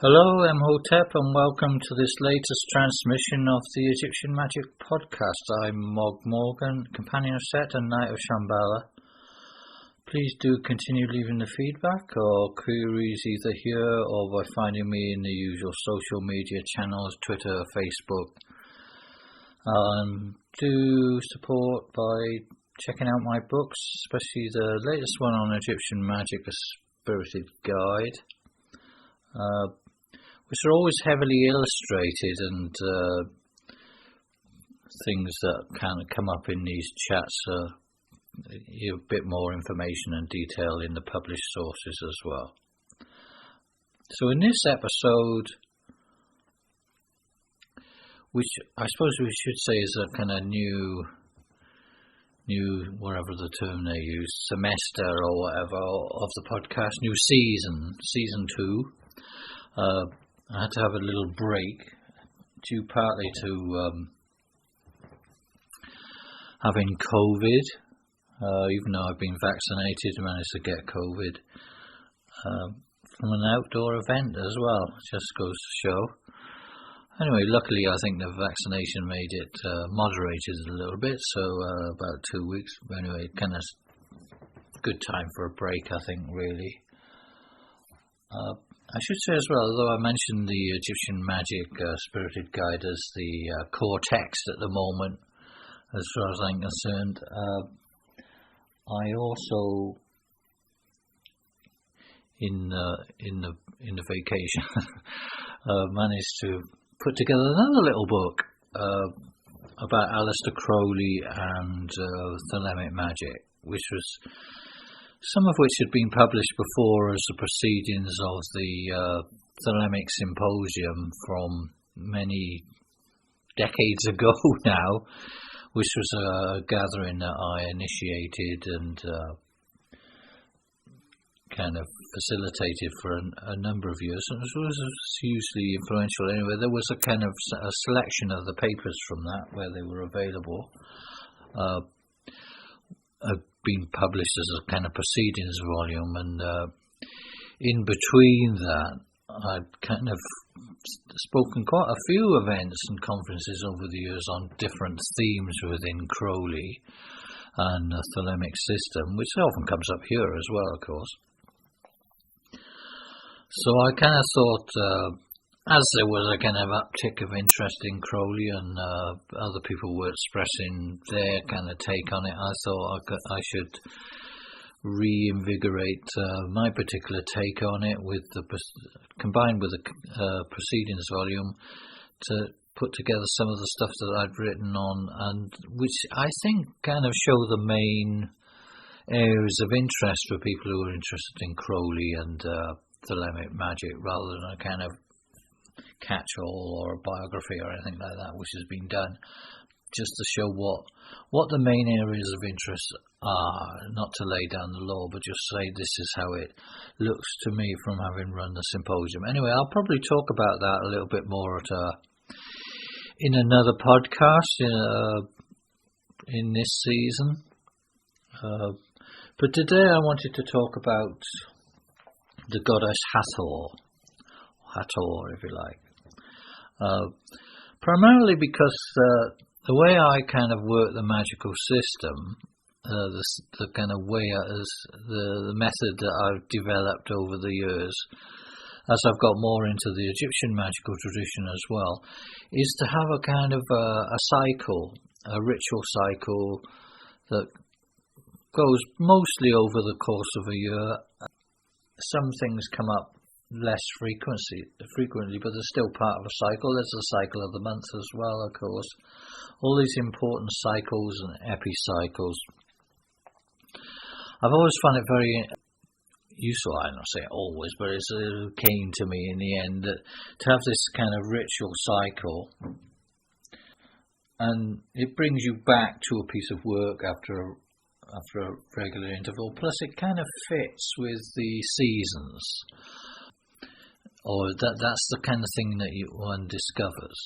Hello, I'm Hotep, and welcome to this latest transmission of the Egyptian Magic Podcast. I'm Mog Morgan, companion of Seth and Knight of Shambhala. Please do continue leaving the feedback or queries either here or by finding me in the usual social media channels, Twitter, Facebook. Do support by checking out my books, especially the latest one on Egyptian Magic, A Spirited Guide. Which are always heavily illustrated and things that kind of come up in these chats a bit more information and detail in the published sources as well. So in this episode, which I suppose we should say is a kind of new whatever the term they use, semester or whatever of the podcast, new season 2. I had to have a little break due partly to having COVID, even though I've been vaccinated, I managed to get COVID from an outdoor event as well, just goes to show. Anyway, luckily I think the vaccination made it moderated a little bit, so about 2 weeks. Anyway, kind of good time for a break, I think, really. I should say as well, although I mentioned the Egyptian Magic Spirited Guide as the core text at the moment, as far as I'm concerned, I also, in the vacation, managed to put together another little book about Aleister Crowley and Thelemic magic, which was some of which had been published before as the proceedings of the Thelemic Symposium from many decades ago now, which was a gathering that I initiated and kind of facilitated for a number of years. And it was hugely influential. Anyway, there was a kind of a selection of the papers from that where they were available. Been published as a kind of proceedings volume, and in between that I'd kind of spoken quite a few events and conferences over the years on different themes within Crowley and the Thelemic system, which often comes up here as well, of course. So I kind of thought, as there was a kind of uptick of interest in Crowley and other people were expressing their kind of take on it, I thought I should reinvigorate my particular take on it, with combined with the proceedings volume, to put together some of the stuff that I'd written on, and which I think kind of show the main areas of interest for people who are interested in Crowley and Thelemic magic, rather than a kind of catch-all or a biography or anything like that, which has been done just to show what the main areas of interest are, not to lay down the law, but just say this is how it looks to me from having run the symposium. Anyway, I'll probably talk about that a little bit more in another podcast in this season. But today I wanted to talk about the goddess Hathor, if you like. Primarily because the way I kind of work the magical system, the kind of way the method that I've developed over the years, as I've got more into the Egyptian magical tradition as well, is to have a kind of a cycle, a ritual cycle that goes mostly over the course of a year. Some things come up less frequently, but they're still part of a cycle. There's the cycle of the month as well, of course. All these important cycles and epicycles. I've always found it very useful, I don't say always, but it came to me in the end, that to have this kind of ritual cycle, and it brings you back to a piece of work after a regular interval, plus it kind of fits with the seasons. Or that's the kind of thing that one discovers.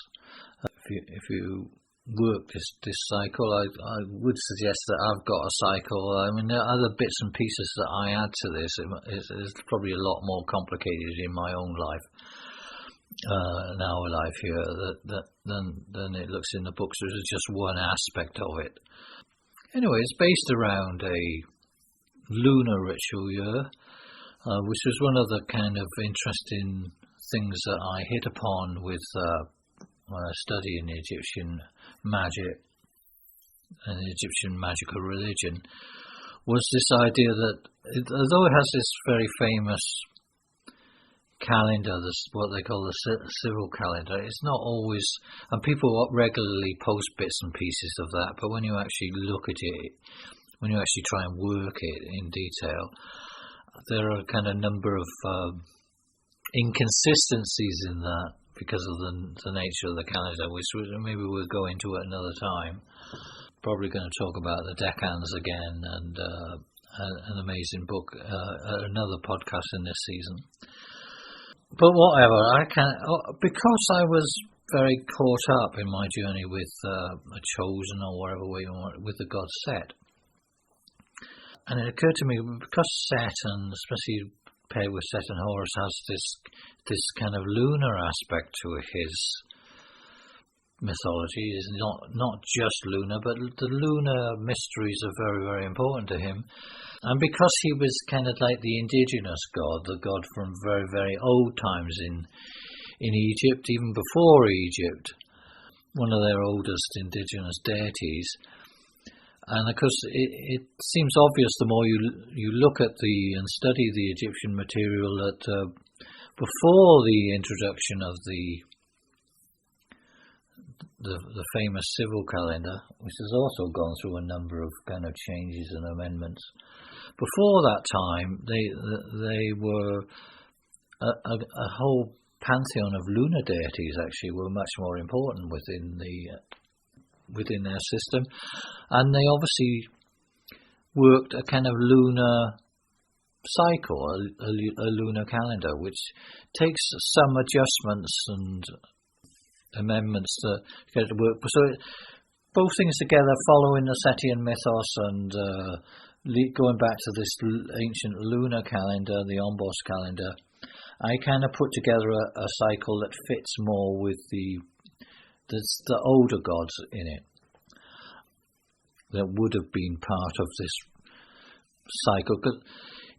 If you work this cycle, I would suggest that I've got a cycle. I mean, there are other bits and pieces that I add to this. It's probably a lot more complicated in my own life. in our life here than it looks in the books. There's just one aspect of it. Anyway, it's based around a lunar ritual year, which was one of the kind of interesting things that I hit upon with when I study in Egyptian magic and Egyptian magical religion, was this idea that although it has this very famous calendar, this what they call the civil calendar, it's not always, and people regularly post bits and pieces of that, but when you actually look at it, when you actually try and work it in detail, there are kind of number of inconsistencies in that because of the nature of the calendar, which maybe we'll go into at another time. Probably going to talk about the decans again, and an amazing book, another podcast in this season. But whatever, because I was very caught up in my journey with a chosen, or whatever way you want, with the god Set. And it occurred to me, because Set, and especially paired with Seth and Hathor, has this kind of lunar aspect to his mythology, is not just lunar, but the lunar mysteries are very, very important to him. And because he was kind of like the indigenous god, the god from very, very old times in Egypt, even before Egypt, one of their oldest indigenous deities. And of course, it seems obvious the more you look at and study the Egyptian material that before the introduction of the famous civil calendar, which has also gone through a number of kind of changes and amendments, before that time they were a whole pantheon of lunar deities actually were much more important within their system, and they obviously worked a kind of lunar cycle, a lunar calendar, which takes some adjustments and amendments to get it to work. So both things together, following the Setian mythos and going back to this ancient lunar calendar, the Ombos calendar, I kind of put together a cycle that fits more with the older gods in it, that would have been part of this cycle. Because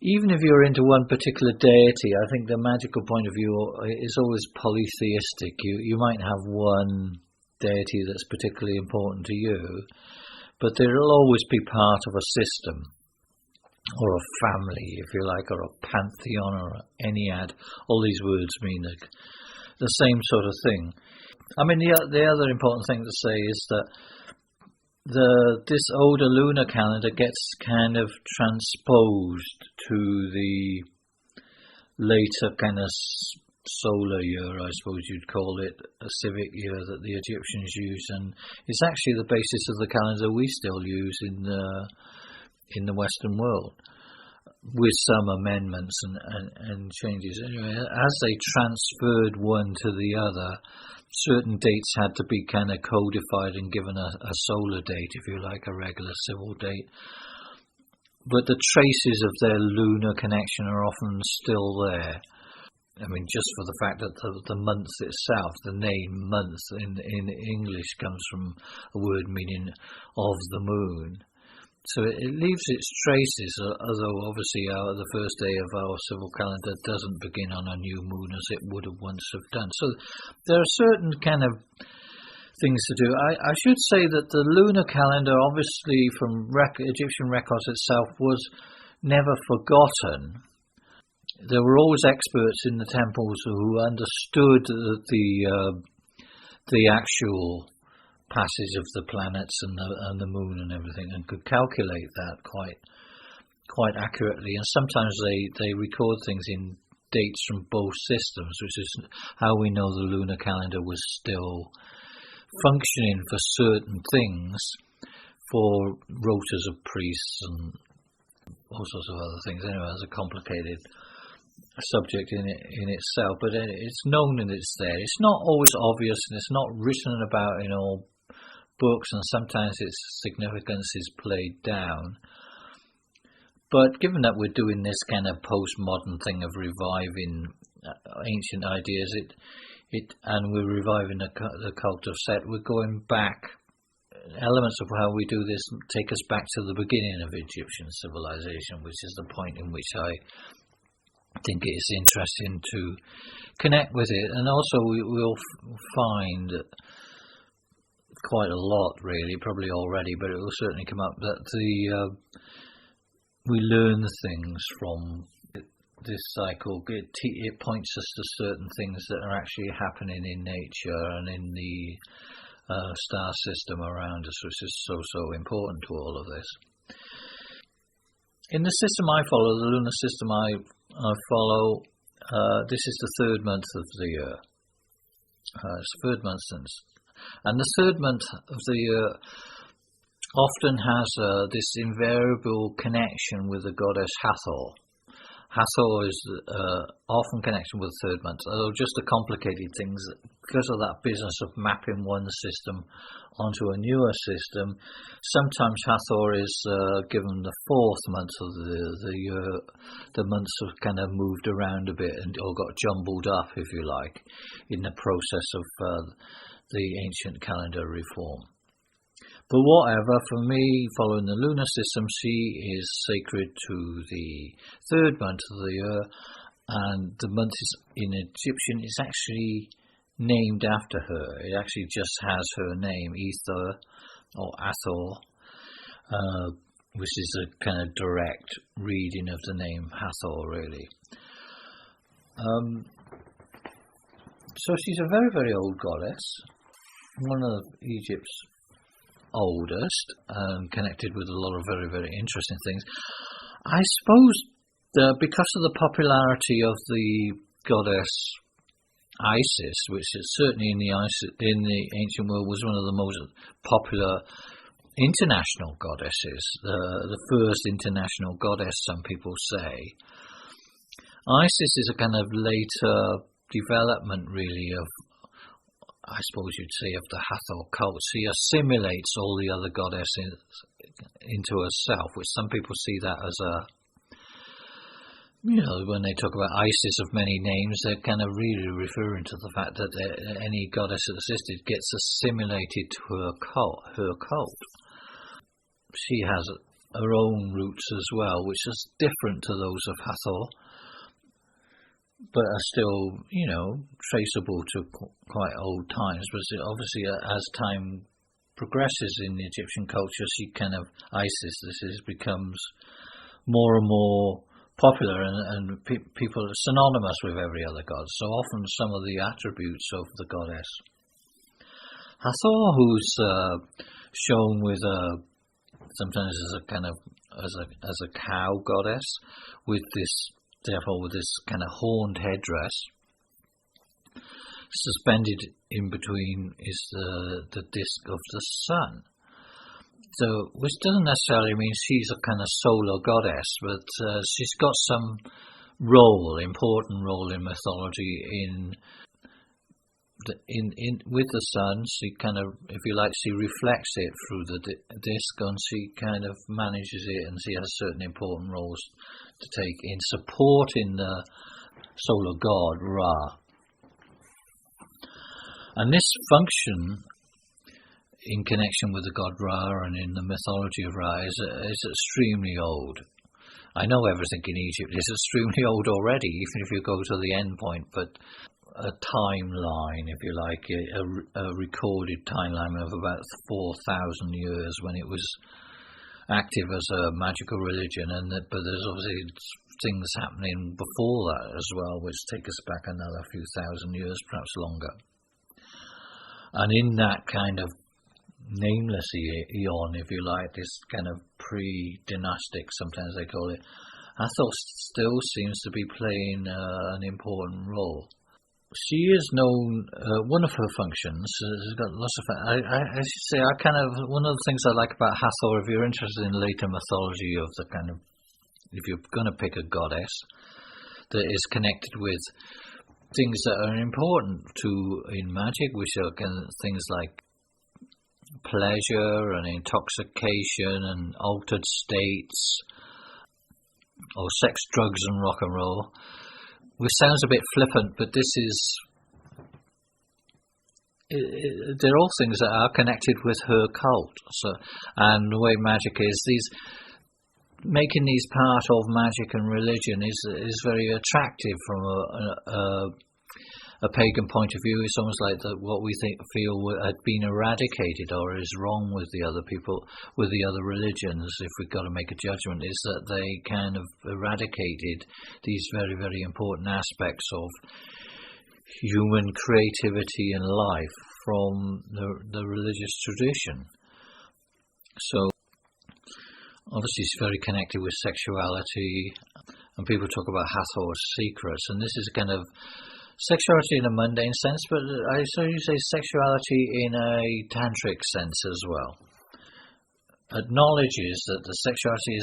even if you're into one particular deity, I think the magical point of view is always polytheistic. You might have one deity that's particularly important to you, but there will always be part of a system, or a family, if you like, or a pantheon, or an ennead. All these words mean the same sort of thing. I mean, the other important thing to say is that this older lunar calendar gets kind of transposed to the later kind of solar year, I suppose you'd call it, a civic year that the Egyptians use, and it's actually the basis of the calendar we still use in the Western world, with some amendments and changes. Anyway, as they transferred one to the other, certain dates had to be kind of codified and given a solar date, if you like, a regular civil date. But the traces of their lunar connection are often still there. I mean, just for the fact that the month itself, the name month in English comes from a word meaning of the moon. So it leaves its traces, although obviously the first day of our civil calendar doesn't begin on a new moon as it would have once have done. So there are certain kind of things to do. I should say that the lunar calendar, obviously from Egyptian records itself, was never forgotten. There were always experts in the temples who understood the actual passage of the planets and the moon and everything, and could calculate that quite accurately. And sometimes they record things in dates from both systems, which is how we know the lunar calendar was still functioning for certain things, for rotas of priests and all sorts of other things. Anyway, it's a complicated subject in itself, but it's known and it's there. It's not always obvious, and it's not written about in all books, and sometimes its significance is played down. But given that we're doing this kind of postmodern thing of reviving ancient ideas, and we're reviving the cult of Set. We're going back. Elements of how we do this take us back to the beginning of Egyptian civilization, which is the point in which I think it is interesting to connect with it. And also we'll find quite a lot, really, probably already, but it will certainly come up, that we learn things from this cycle. It points us to certain things that are actually happening in nature and in the star system around us, which is so important to all of this. In the system I follow, the lunar system I follow, this is the third month of the year. It's the third month since. And the third month of the year often has this invariable connection with the goddess Hathor. Hathor is often connected with the third month, although just the complicated things, because of that business of mapping one system onto a newer system. Sometimes Hathor is given the fourth month of the year. The months have kind of moved around a bit or got jumbled up, if you like, in the process of the ancient calendar reform. But whatever, for me, following the lunar system, she is sacred to the third month of the year, and the month is, in Egyptian, is actually named after her. It actually just has her name, Ether or Hathor, which is a kind of direct reading of the name Hathor, really. So she's a very, very old goddess, one of Egypt's oldest, and connected with a lot of very, very interesting things. I suppose because of the popularity of the goddess Isis, which is certainly in the ancient world was one of the most popular international goddesses, the first international goddess, some people say. Isis is a kind of later development, really, of, I suppose you'd say, of the Hathor cult. She assimilates all the other goddesses into herself, which some people see that as a, when they talk about Isis of many names, they're kind of really referring to the fact that any goddess that existed gets assimilated to her cult. She has her own roots as well, which is different to those of Hathor, but are still, traceable to quite old times. But obviously, as time progresses in the Egyptian culture, Isis becomes more and more popular, and people are synonymous with every other god. So often, some of the attributes of the goddess Hathor, who's shown with sometimes as a kind of as a cow goddess, with this kind of horned headdress. Suspended in between is the disk of the sun. So, which doesn't necessarily mean she's a kind of solar goddess, but she's got some important role in mythology with the sun. She kind of, if you like, she reflects it through the disk, and she kind of manages it, and she has certain important roles to take in supporting the solar god Ra. And this function, in connection with the god Ra and in the mythology of Ra, is extremely old. I know everything in Egypt is extremely old already, even if you go to the end point, but a timeline, if you like, a recorded timeline of about 4,000 years when it was active as a magical religion, but there's obviously things happening before that as well, which take us back another few thousand years, perhaps longer. And in that kind of nameless eon, if you like, this kind of pre-dynastic, sometimes they call it, Hathor still seems to be playing an important role. She is known, one of her functions, has got lots of, I should say, one of the things I like about Hathor, if you're interested in later mythology of the kind of, if you're going to pick a goddess that is connected with things that are important in magic, which are kind of things like pleasure and intoxication and altered states, or sex, drugs and rock and roll, which sounds a bit flippant, but this is they're all things that are connected with her cult. So, and the way magic is, making these part of magic and religion is very attractive from a pagan point of view. It's almost like what we feel had been eradicated or is wrong with the other people, with the other religions, if we've got to make a judgment, is that they kind of eradicated these very, very important aspects of human creativity and life from the religious tradition. So obviously it's very connected with sexuality, and people talk about Hathor's secrets, and this is kind of sexuality in a mundane sense, but I usually say sexuality in a tantric sense as well. Acknowledges that the sexuality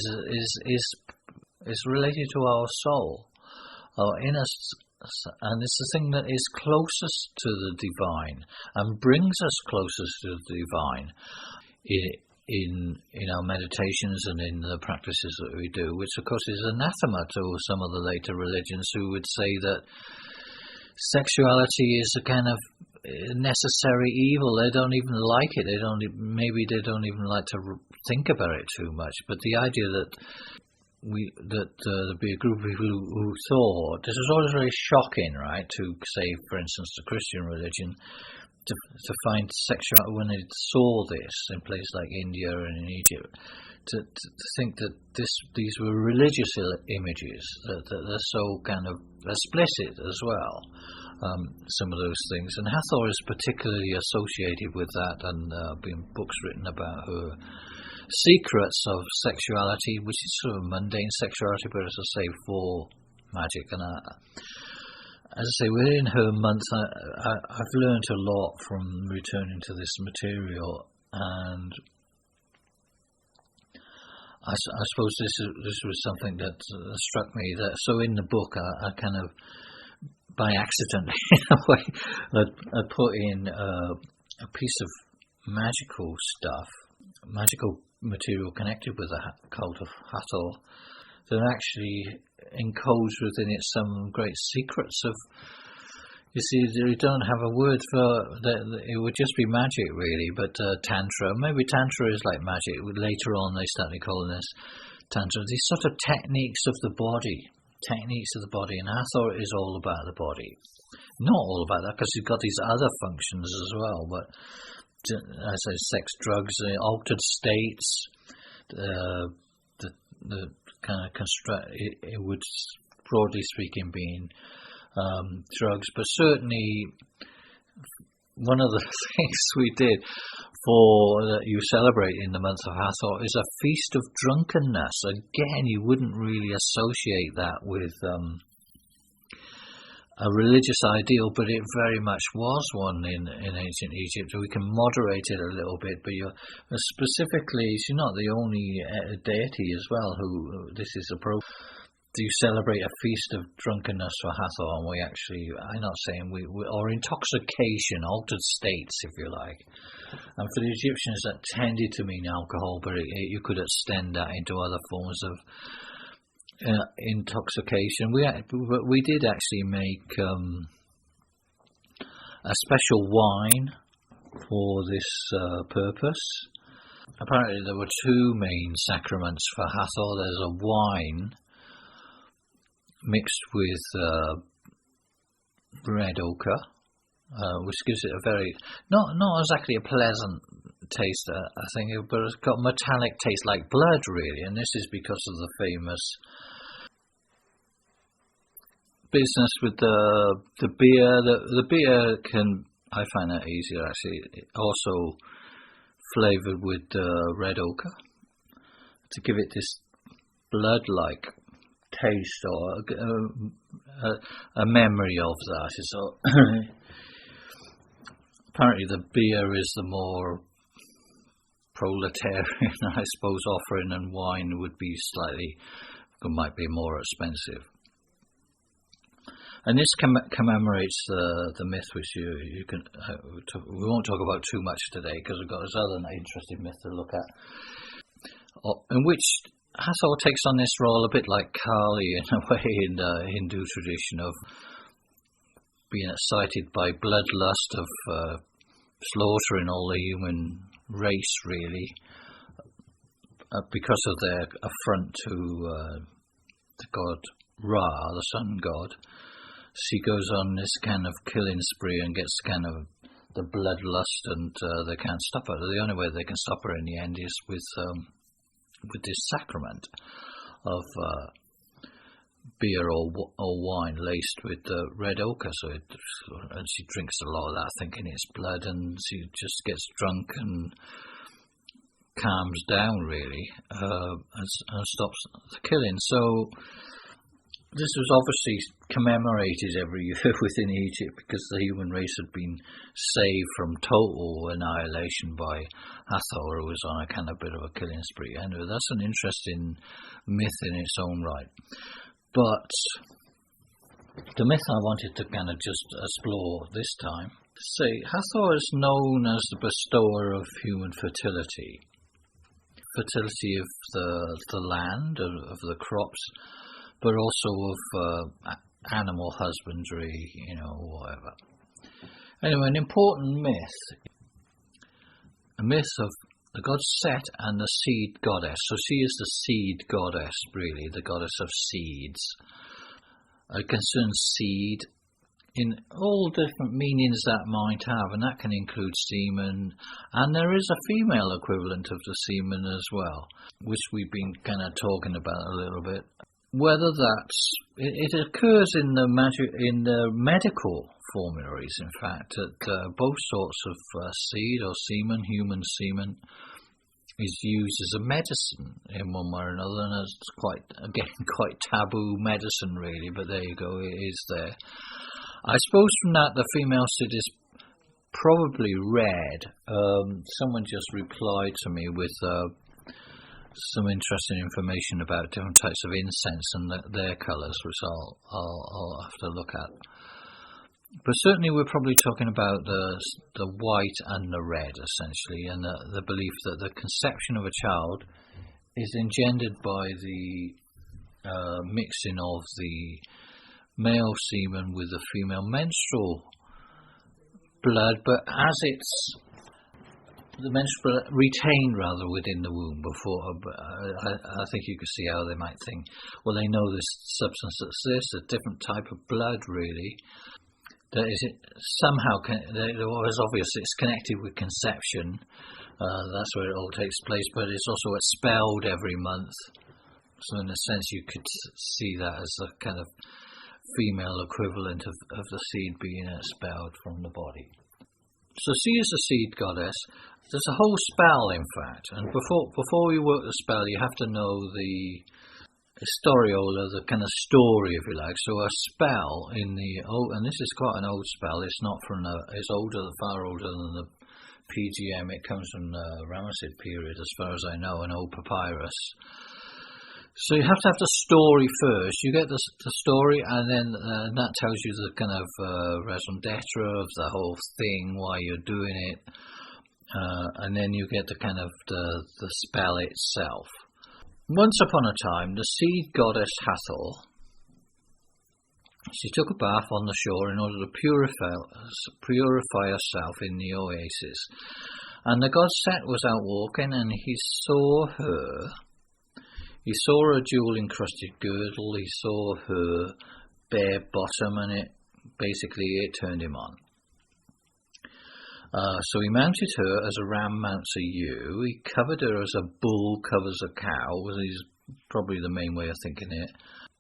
is related to our soul, our inner, and it's the thing that is closest to the divine and brings us closest to the divine in our meditations and in the practices that we do, which of course is anathema to some of the later religions who would say that sexuality is a kind of necessary evil. They don't even like it. Maybe they don't even like to think about it too much. But the idea that there'd be a group of people who thought this was always very shocking, right? To say, for instance, the Christian religion, to find sexuality when they saw this in places like India and in Egypt. To think that these were religious images, that they're so kind of explicit as well, some of those things. And Hathor is particularly associated with that, and been books written about her secrets of sexuality, which is sort of mundane sexuality, but as I say, for magic. And as I say, within her month, I've learned a lot from returning to this material, and I suppose this was something that struck me. That so in the book, I kind of, by accident, in a way, I put in a piece of magical stuff, magical material connected with the cult of Hathor, that actually encodes within it some great secrets of. You see, you don't have a word for that. It would just be magic, really. But tantra, maybe tantra is like magic. Later on, they started calling this tantra. These sort of techniques of the body, and Hathor is all about the body. Not all about that, because you've got these other functions as well. But as I say, sex, drugs, altered states, the kind of construct. It would, broadly speaking, being drugs, but certainly one of the things we did that you celebrate in the month of Hathor is a feast of drunkenness. Again, you wouldn't really associate that with a religious ideal, but it very much was one in ancient Egypt. We can moderate it a little bit, but specifically, she's not the only deity as well who this is appropriate. Do you celebrate a feast of drunkenness for Hathor? And we actually, I'm not saying or intoxication, altered states, if you like. And for the Egyptians, that tended to mean alcohol, but you could extend that into other forms of intoxication. We did actually make a special wine for this purpose. Apparently, there were two main sacraments for Hathor. There's a wine mixed with red ochre, which gives it a very, not exactly a pleasant taste, I think, but it's got metallic taste like blood, really, and this is because of the famous business with the beer. The beer can, I find that easier actually, also flavoured with red ochre, to give it this blood-like taste or a memory of that. So apparently the beer is the more proletarian, I suppose, offering, and wine would be might be more expensive. And this commemorates the myth, which you can. We won't talk about too much today because we've got this other interesting myth to look at, in which Hathor takes on this role a bit like Kali in a way in the Hindu tradition of being excited by bloodlust of slaughtering all the human race, really, because of their affront to the god Ra, the sun god. She goes on this kind of killing spree and gets kind of the bloodlust, and they can't stop her. The only way they can stop her in the end is with this sacrament of beer or wine laced with red ochre. And she drinks a lot of that, thinking it's blood, and she just gets drunk and calms down, really, and stops the killing. So this was obviously commemorated every year within Egypt, because the human race had been saved from total annihilation by Hathor, who was on a kind of bit of a killing spree. Anyway, that's an interesting myth in its own right. But the myth I wanted to kind of just explore this time, say Hathor is known as the bestower of human fertility of the land, of the crops, but also of animal husbandry, whatever. Anyway, an important myth, a myth of the god Set and the seed goddess. So she is the seed goddess, really, the goddess of seeds. It concerns seed in all different meanings that might have, and that can include semen, and there is a female equivalent of the semen as well, which we've been kind of talking about a little bit. Whether it occurs in the medical formularies, in fact, that both sorts of seed or semen, human semen, is used as a medicine in one way or another, and it's quite taboo medicine, really. But there you go, it is there. I suppose from that the female seed is probably red. Someone just replied to me with some interesting information about different types of incense and their colours, which I'll have to look at. But certainly we're probably talking about the white and the red, essentially, and the belief that the conception of a child is engendered by the mixing of the male semen with the female menstrual blood, but as it's the menstrual retained rather within the womb before. I think you can see how they might think, well, they know this substance exists, a different type of blood, really. That is somehow, it's obvious it's connected with conception. That's where it all takes place, but it's also expelled every month. So in a sense, you could see that as a kind of female equivalent of the seed being expelled from the body. So she is a seed goddess. There's a whole spell, in fact, and before you work the spell, you have to know the historiola, the kind of story, if you like. So a spell and this is quite an old spell. It's not it's far older than the PGM. It comes from the Ramessid period, as far as I know, an old papyrus. So you have to have the story first. You get the story, and then that tells you the kind of raison d'etre of the whole thing, why you're doing it, and then you get the kind of the spell itself. Once upon a time, the seed goddess Hathor, she took a bath on the shore in order to purify herself in the oasis. And the god Set was out walking, and he saw her. He saw her jewel-encrusted girdle. He saw her bare bottom, and it turned him on. So he mounted her as a ram mounts a ewe. He covered her as a bull covers a cow, which is probably the main way of thinking it.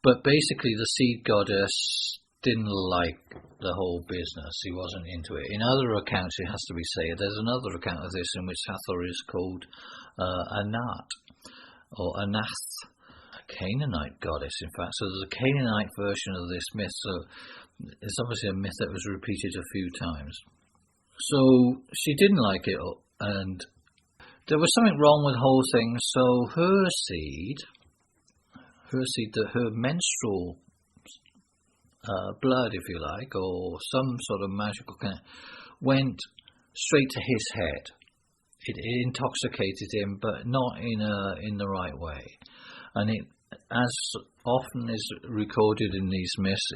But basically the seed goddess didn't like the whole business. He wasn't into it. In other accounts, it has to be said, there's another account of this in which Hathor is called Anat, or Anath, a Canaanite goddess, in fact. So there's a Canaanite version of this myth, so it's obviously a myth that was repeated a few times. So she didn't like it, and there was something wrong with the whole thing. So her seed, her menstrual blood, if you like, or some sort of magical kind, went straight to his head. It intoxicated him, but not in the right way. And it, as often is recorded in these myths,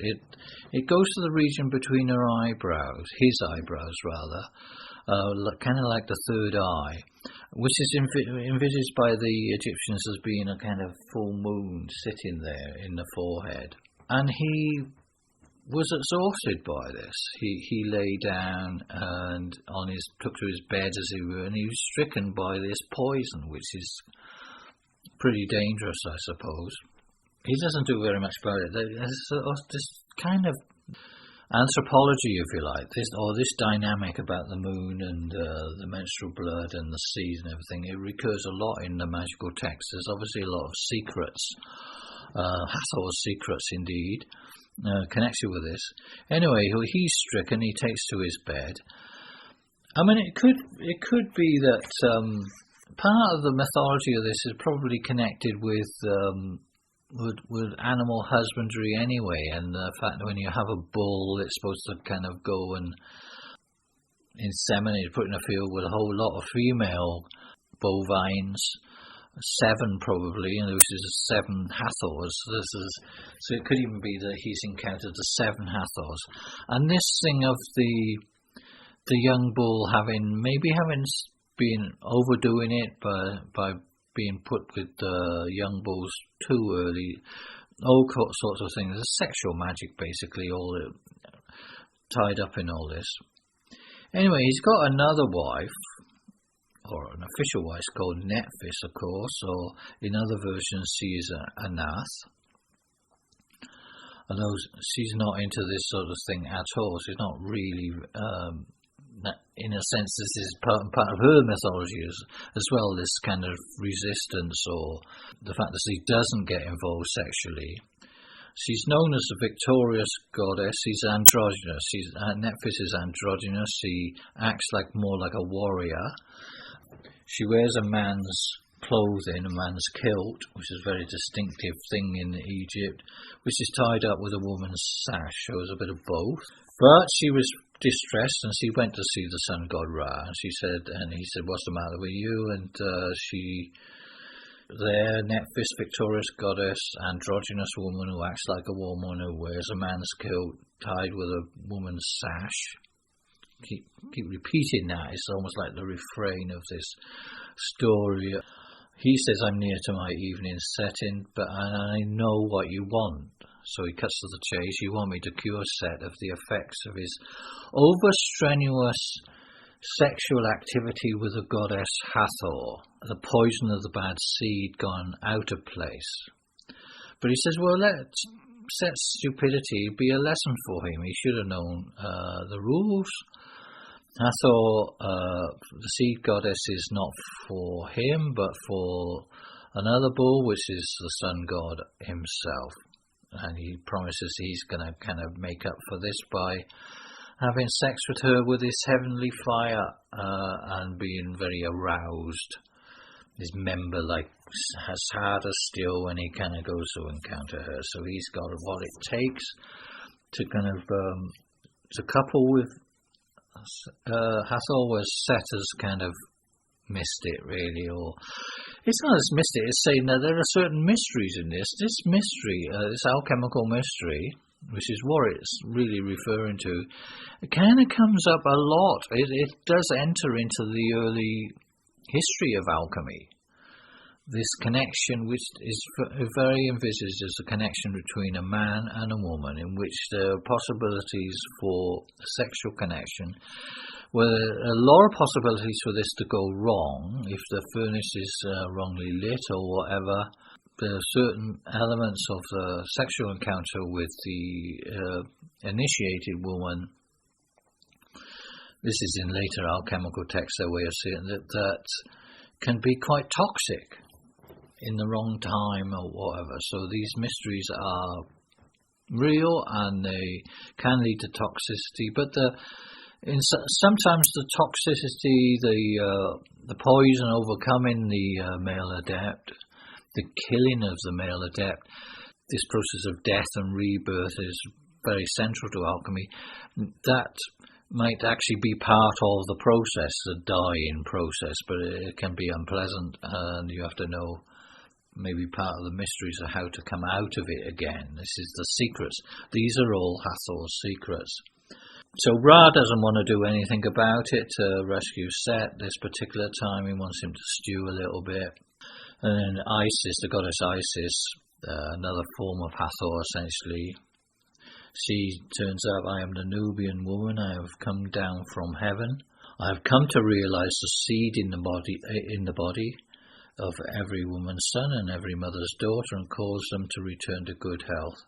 it goes to the region between her eyebrows, his eyebrows rather, kind of like the third eye, which is envisaged by the Egyptians as being a kind of full moon sitting there in the forehead. And he was exhausted by this. He lay down and took to his bed, as it were, and he was stricken by this poison, which is pretty dangerous, I suppose. He doesn't do very much about it. There's this kind of anthropology, if you like, this dynamic about the moon and the menstrual blood and the seas and everything. It recurs a lot in the magical texts. There's obviously a lot of secrets, Hathor's secrets indeed, connected with this. Anyway, he's stricken. He takes to his bed. I mean, it could be that part of the mythology of this is probably connected with animal husbandry anyway, and the fact that when you have a bull, it's supposed to kind of go and inseminate, put in a field with a whole lot of female bovines, 7 probably, and this is 7 Hathors. So it could even be that he's encountered the 7 Hathors. And this thing of the young bull having been overdoing it by being put with young bulls too early, all sorts of things. There's sexual magic, basically, all tied up in all this. Anyway, he's got another wife, or an official wife, called Nephthys, of course, or in other versions she is a Nath. Although she's not into this sort of thing at all. She's not really... in a sense, this is part of her mythology as well, this kind of resistance, or the fact that she doesn't get involved sexually. She's known as a victorious goddess. She's androgynous. Nephthys is androgynous. She acts more like a warrior. She wears a man's clothing, a man's kilt, which is a very distinctive thing in Egypt, which is tied up with a woman's sash, so it's a bit of both. But she was distressed, and she went to see the sun god Ra, and he said, "What's the matter with you?" And Nephthys, victorious goddess, androgynous woman who acts like a woman, who wears a man's kilt tied with a woman's sash. Keep repeating that. It's almost like the refrain of this story. He says, "I'm near to my evening setting, but I know what you want." So he cuts to the chase. "You want me to cure Seth of the effects of his overstrenuous sexual activity with the goddess Hathor, the poison of the bad seed gone out of place." But he says, well, let Seth's stupidity be a lesson for him. He should have known the rules. Hathor, the seed goddess, is not for him, but for another bull, which is the sun god himself. And he promises he's going to kind of make up for this by having sex with her with his heavenly fire and being very aroused. His member has harder still when he kind of goes to encounter her. So he's got what it takes to kind of to couple with Hathor, was Seth's kind of missed it, really, or it's not as missed it, it's saying that there are certain mysteries in this. This mystery, this alchemical mystery, which is what it's really referring to, it kind of comes up a lot. It does enter into the early history of alchemy. This connection, which is very envisaged as a connection between a man and a woman, in which there are possibilities for a sexual connection, where there are a lot of possibilities for this to go wrong if the furnace is wrongly lit or whatever. There are certain elements of the sexual encounter with the initiated woman. This is in later alchemical texts, their way of saying that can be quite toxic in the wrong time or whatever. So these mysteries are real and they can lead to toxicity, but sometimes the toxicity, the poison overcoming the male adept, the killing of the male adept, this process of death and rebirth is very central to alchemy. That might actually be part of the process, the dying process, but it can be unpleasant, and you have to know maybe part of the mysteries of how to come out of it again. This is the secrets. These are all Hathor's secrets. So Ra doesn't want to do anything about it to rescue Set this particular time. He wants him to stew a little bit. And then Isis, the goddess Isis, another form of Hathor essentially, she turns up, I am the Nubian woman, I have come down from heaven. I have come to realize the seed in the body of every woman's son and every mother's daughter, and cause them to return to good health.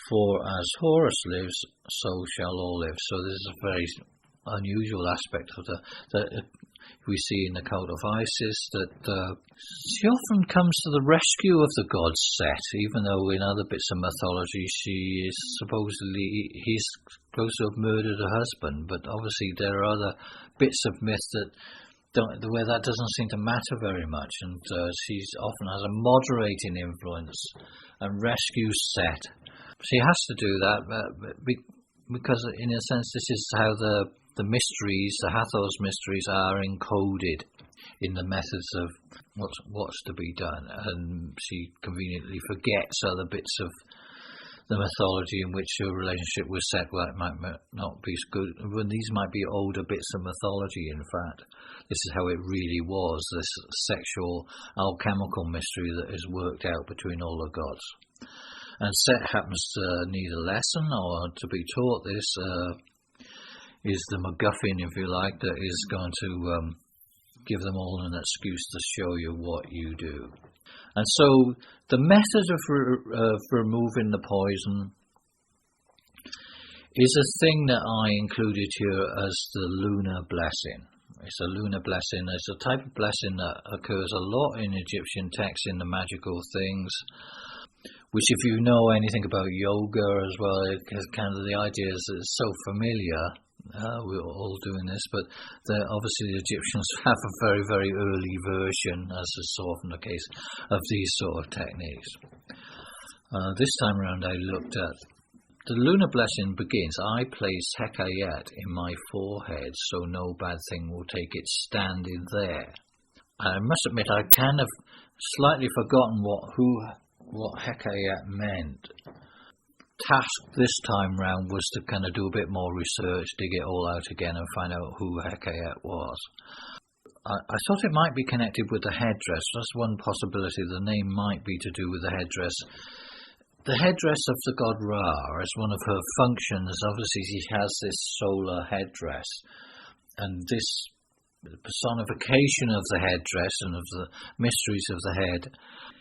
For as Horus lives, so shall all live. So this is a very unusual aspect of that we see in the cult of Isis, that she often comes to the rescue of the god Set, even though in other bits of mythology he's supposed to have murdered her husband. But obviously there are other bits of myth where that doesn't seem to matter very much, and she often has a moderating influence and rescues Set. She has to do that because, in a sense, this is how the mysteries, the Hathor's mysteries, are encoded in the methods of what's to be done. And she conveniently forgets other bits of the mythology in which her relationship with Set might not be as good. When these might be older bits of mythology, in fact. This is how it really was, this sexual alchemical mystery that is worked out between all the gods. And Set happens to need a lesson or to be taught this, is the MacGuffin, if you like, that is going to give them all an excuse to show you what you do. And so the method of removing the poison is a thing that I included here as the lunar blessing. It's a lunar blessing. It's a type of blessing that occurs a lot in Egyptian texts in the magical things, which, if you know anything about yoga as well, kind of the idea is that it's so familiar. We're all doing this, but obviously the Egyptians have a very, very early version, as is so often the case, of these sort of techniques. This time around I looked at the lunar blessing begins, I place Hekayet in my forehead so no bad thing will take its stand in there. I must admit I'd kind of slightly forgotten what Hekayet meant. Task this time round was to kind of do a bit more research, dig it all out again and find out who Hekayet was. I thought it might be connected with the headdress. That's one possibility. The name might be to do with the headdress. The headdress of the god Ra, as one of her functions, obviously she has this solar headdress, and this personification of the headdress and of the mysteries of the head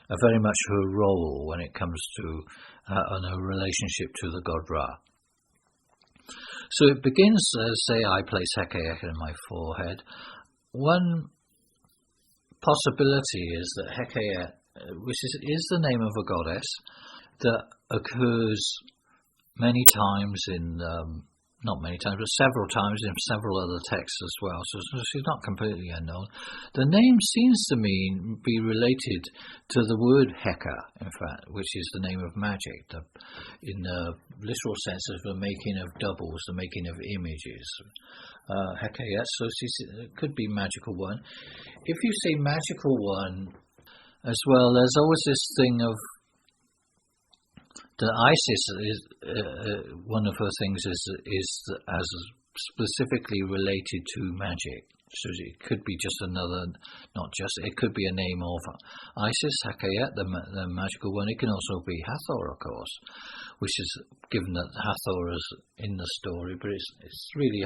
are very much her role when it comes to her relationship to the god Ra. So it begins, say, I place Hekayet in my forehead. One possibility is that Hekayet, which is the name of a goddess, that occurs many times in, not many times, but several times in several other texts as well, so she's not completely unknown. The name seems to be related to the word Heka, in fact, which is the name of magic, in the literal sense of the making of doubles, the making of images. Hekayet, so it could be magical one. If you say magical one as well, there's always this thing of the Isis is one of her things is as specifically related to magic. So it could be just another, it could be a name of Isis, Hekayet, the magical one. It can also be Hathor, of course, which is given that Hathor is in the story, but it's really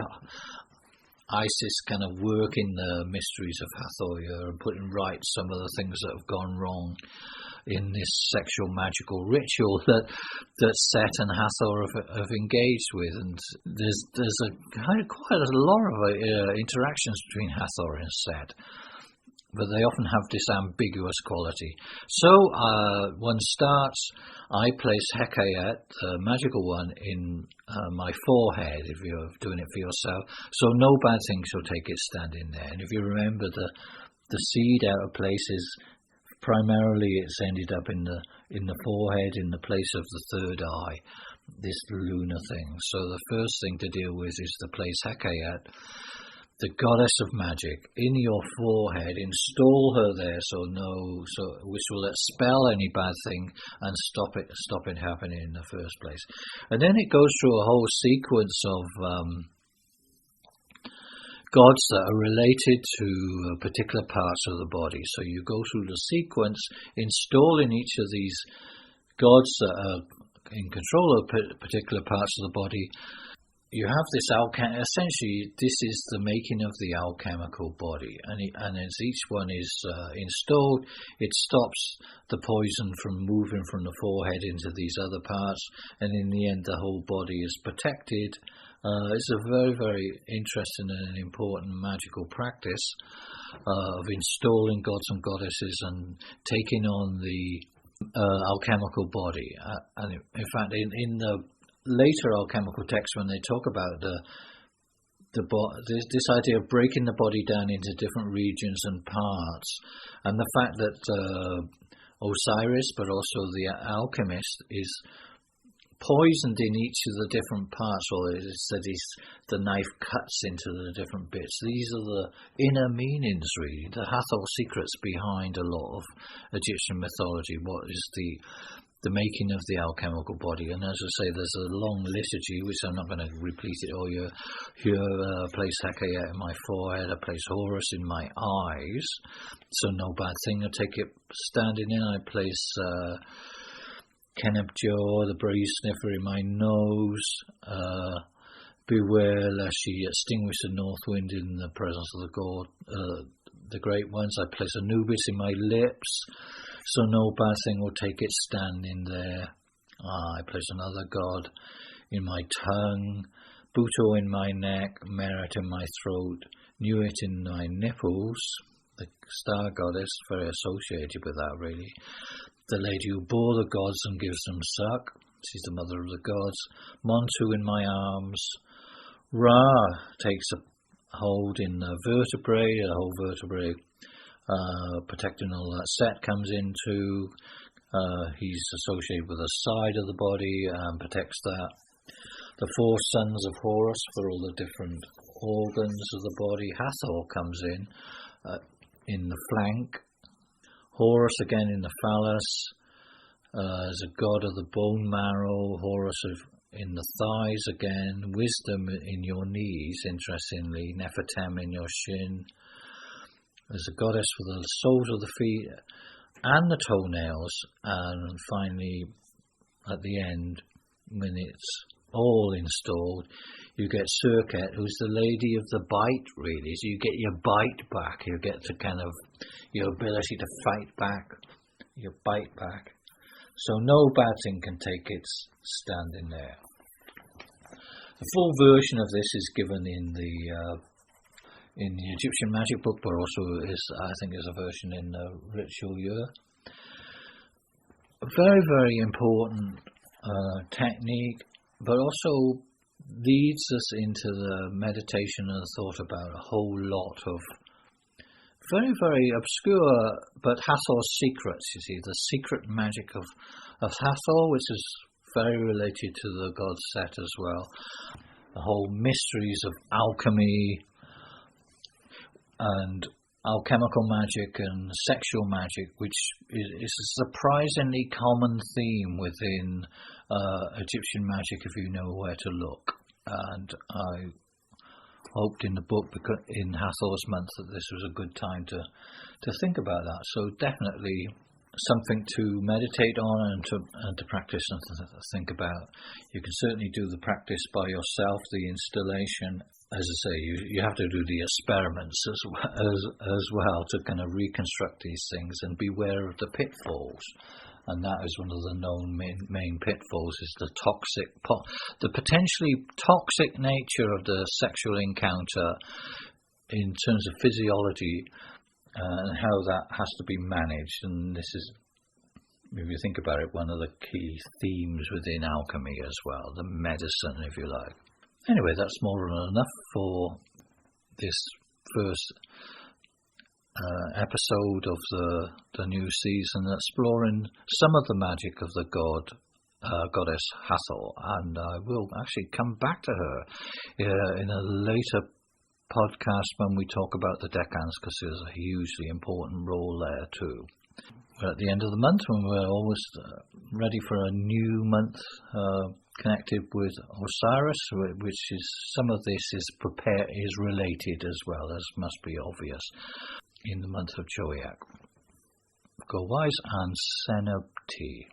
Isis kind of working the mysteries of Hathor here and putting right some of the things that have gone wrong in this sexual magical ritual that Seth and Hathor have engaged with. And there's quite a lot of interactions between Hathor and Seth, but they often have this ambiguous quality. So one starts, I place Hekayet, the magical one, in my forehead, if you're doing it for yourself, so no bad thing shall take its stand in there. And if you remember, the seed out of places, primarily it's ended up in the forehead, in the place of the third eye, this lunar thing. So the first thing to deal with is to place Hekayet the goddess of magic in your forehead, install her there, which will expel any bad thing and stop it happening in the first place. And then it goes through a whole sequence of gods that are related to particular parts of the body. So you go through the sequence, installing each of these gods that are in control of particular parts of the body. You have this essentially this is the making of the alchemical body, and as each one is installed, it stops the poison from moving from the forehead into these other parts, and in the end the whole body is protected. It's a very, very interesting and important magical practice of installing gods and goddesses and taking on the alchemical body. And in fact, in the later alchemical texts, when they talk about this idea of breaking the body down into different regions and parts, and the fact that Osiris, but also the alchemist, is poisoned in each of the different parts, or it's that the knife cuts into the different bits. These are the inner meanings, really, the Hathor secrets behind a lot of Egyptian mythology. What is the making of the alchemical body? And as I say, there's a long liturgy, which I'm not going to repeat it all. You place Hecate in my forehead, I place Horus in my eyes, so no bad thing will take it standing in. I place Kenebjor, the breeze sniffer, in my nose. Beware lest she extinguish the north wind in the presence of the great ones. I place Anubis in my lips, so no bad thing will take its stand in there. I place another god in my tongue, Buto in my neck, Merit in my throat, Nuit in my nipples. The star goddess, very associated with that, really. The lady who bore the gods and gives them suck. She's the mother of the gods. Montu in my arms. Ra takes a hold in the vertebrae, the whole vertebrae, protecting all that. Set comes into. He's associated with the side of the body and protects that. The four sons of Horus for all the different organs of the body. Hathor comes in the flank. Horus again in the phallus, as a god of the bone marrow. Horus in the thighs again. Wisdom in your knees, interestingly. Nefertem in your shin. There's a goddess for the soles of the feet and the toenails. And finally, at the end, when it's all installed, you get Serket, who's the lady of the bite, really. So you get your bite back. You get to kind of your ability to fight back, your bite back. So no bad thing can take its stand in there. The full version of this is given in the Egyptian magic book, but also I think is a version in the Ritual Year. A very, very important technique, but also leads us into the meditation and thought about a whole lot of very, very obscure but Hathor secrets. You see, the secret magic of Hathor, which is very related to the god Set as well. The whole mysteries of alchemy and alchemical magic and sexual magic, which is a surprisingly common theme within Egyptian magic if you know where to look. And I hoped in the book, in Hathor's month, that this was a good time to think about that. So definitely something to meditate on and to practice and to think about. You can certainly do the practice by yourself, the installation. As I say, you have to do the experiments as well to kind of reconstruct these things and beware of the pitfalls. And that is one of the known main pitfalls, is the potentially toxic nature of the sexual encounter in terms of physiology and how that has to be managed. And this is, if you think about it, one of the key themes within alchemy as well, the medicine, if you like. Anyway, that's more than enough for this first episode of the new season, exploring some of the magic of the goddess Hathor, and I will actually come back to her in a later podcast when we talk about the decans, because there's a hugely important role there too. We're at the end of the month, and we're almost ready for a new month connected with Osiris, which is, some of this is related as well, as must be obvious, in the month of Joiak. Go wise and Senabti.